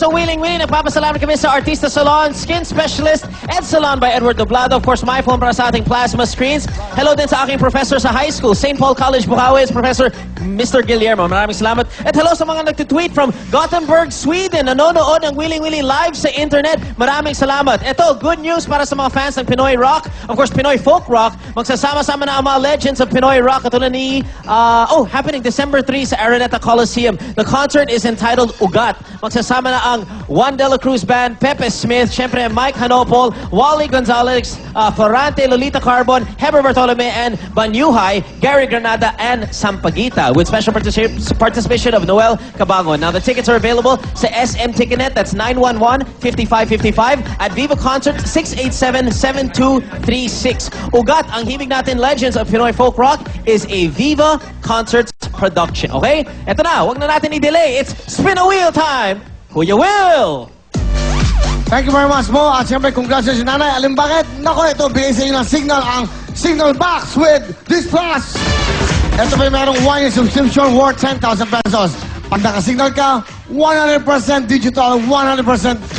sa Wheeling Willie, nagpapasalamat kami sa Artista Salon, Skin Specialist, Ed Salon by Edward Doblado. Of course, my phone para sa ating plasma screens. Hello din sa aking professor sa high school, St. Paul College, Bukawi, Professor Mr. Guillermo. Maraming salamat. At hello sa mga nagtitweet from Gothenburg, Sweden. Nanonood ng Wheeling Willie live sa internet. Maraming salamat. Ito, good news para sa mga fans ng Pinoy Rock. Of course, Pinoy Folk Rock. Magsasama-sama na ang mga legends of Pinoy Rock. Katulad ni, happening December 3 sa Araneta Coliseum. The concert is entitled Ugat. Magsasama na ang Juan de la Cruz Band, Pepe Smith, syempre Mike Hanopol, Wally Gonzalez, Florante, Lolita Carbon, Heber Bartolome, and Banyuhay, Gary Granada, and Sampaguita, with special participation of Noel Cabango. Now, the tickets are available sa SM Tickenet, that's 911-5555, at Viva Concert 687-7236. Ugat, ang himig natin legends of Pinoy Folk Rock, is a Viva Concerts production. Okay? Ito na, wag na natin i-delay. It's spin a wheel time! Who you will! Thank you very much, Mo. At siyempre, congratulations, Nanay. Alam bakit? Nako, ito, bigay sa inyo ng signal, ang Signal Box with this plus. Ito pa yung merong 1 year subscription worth 10,000 pesos. Pag nakasignal ka, 100% digital, 100%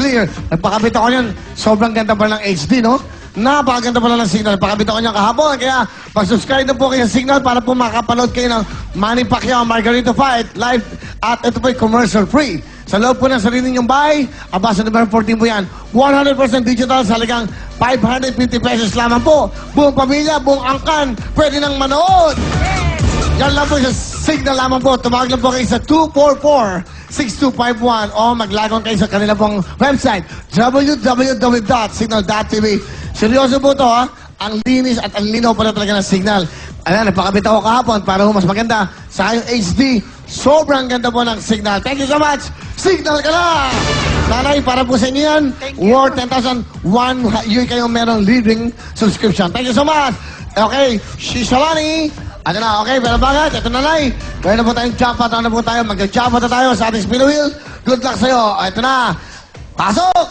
clear. Nagpakabit ako niyan. Sobrang ganda pa ng HD, no? Napakaganda pala ng signal. Pakabit ako niyan kahapon. Kaya, pag-subscribe na po kayo sa signal para po makapanood kayo ng Manny Pacquiao Margarito Fight live. At ito po yung commercial free. Sa loob po ng sarili ninyong bahay, abasa number 14 po yan. 100% digital sa halagang 550 pesos lamang po. Buong pamilya, buong angkan, pwede nang manood. Yan lang po sa signal lamang po. Tumawag lang po kayo sa 244-6251 o maglagon kayo sa kanila pong website, www.signal.tv. Seryoso po to, ha? Ang linis at ang linaw pala talaga ng signal. Ayan, nagpakabit ako kahapon para mas maganda sa yung HD. Sobrang ganda po ng signal. Thank you so much. Signal ka na! Nanay, para po sa inyo yan. Worth 10,000. 1 year kayong merong living subscription. Thank you so much. Okay, Shishalani. Ito na, okay, pero bakit? Ito nanay. Pwede na po tayong jackpot. Ano na po tayo? Mag-jackpot na tayo sa ating spin wheel. Good luck sa'yo. Ito na. Pasok!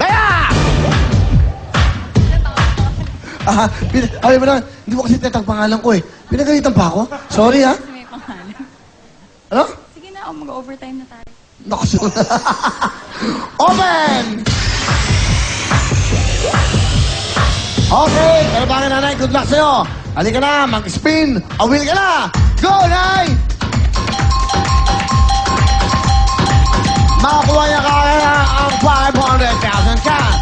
Kaya! Alam mo na, hindi mo kasi tetang pangalan ko eh. Pinagalitan pa ako? Sorry ha? Kasi may pangalan. Ano? Sige na, mag-overtime na tayo. Naku, open! Okay, pero bakit nanay? Good luck sa'yo. Halika na, mag-spin. A wheel ka na. Go, Nay! Makakuha niya kaya ang 500,000 cash.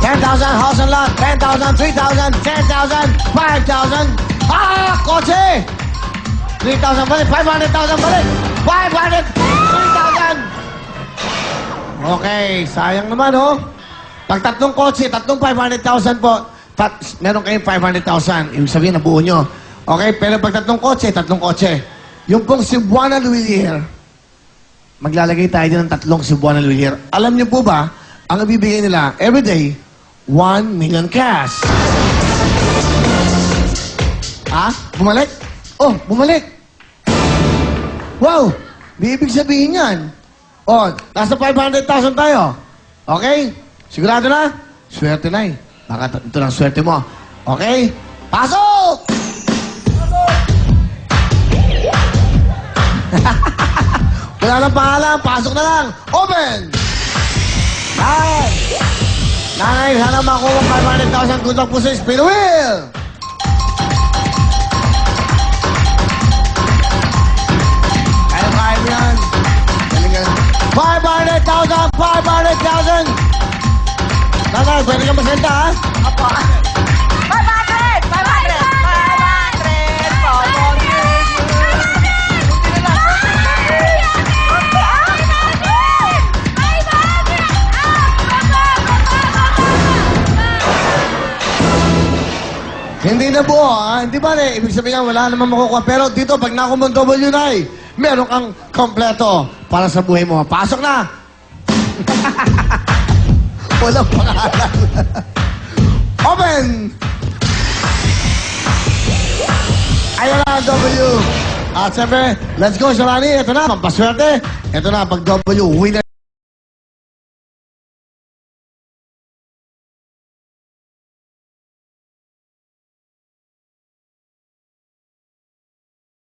$10,000 house and lot, 10,000, 3,000, 10,000, 5,000. Kotse! 3,000 balik, 500,000 balik, 500, 3,000. Okay, sayang naman, oh. Pag tatlong kotse, tatlong 500,000 po, meron kayong 500,000. Ibig sabihin, nabuo nyo. Okay, pero pag tatlong kotse. Yung pong Cebuana Luilier, maglalagay tayo din ng tatlong Cebuana Luilier. Alam niyo po ba, ang ibibigay nila, everyday, 1 million cash. Bumalik? Oh, bumalik. Wow, di ibig sabihin yan. Oh, nasa 500,000 tayo. Okay? Sigurado na? Swerte na eh. Baka ito lang swerte mo. Okay? Pasok! Wala nang pangalan, pasok na lang. Open! Nanay, sana makuha 500,000. Good luck po sa spin wheel! Kaya mo yan. 500,000! 500,000! Nanay, pwede ka masenta, ha? Apo. 500! 500! 500! Hindi na buo, ha? Hindi ba rin? Ibig sabihin wala naman makukuha. Pero dito, pag nakumang W na meron kang kompleto para sa buhay mo. Pasok na! Walang pangalan. Open! Ayan na ang W. At siyempre, let's go, Shalani. Ito na, pampaswerte. Ito na, pag W, winner.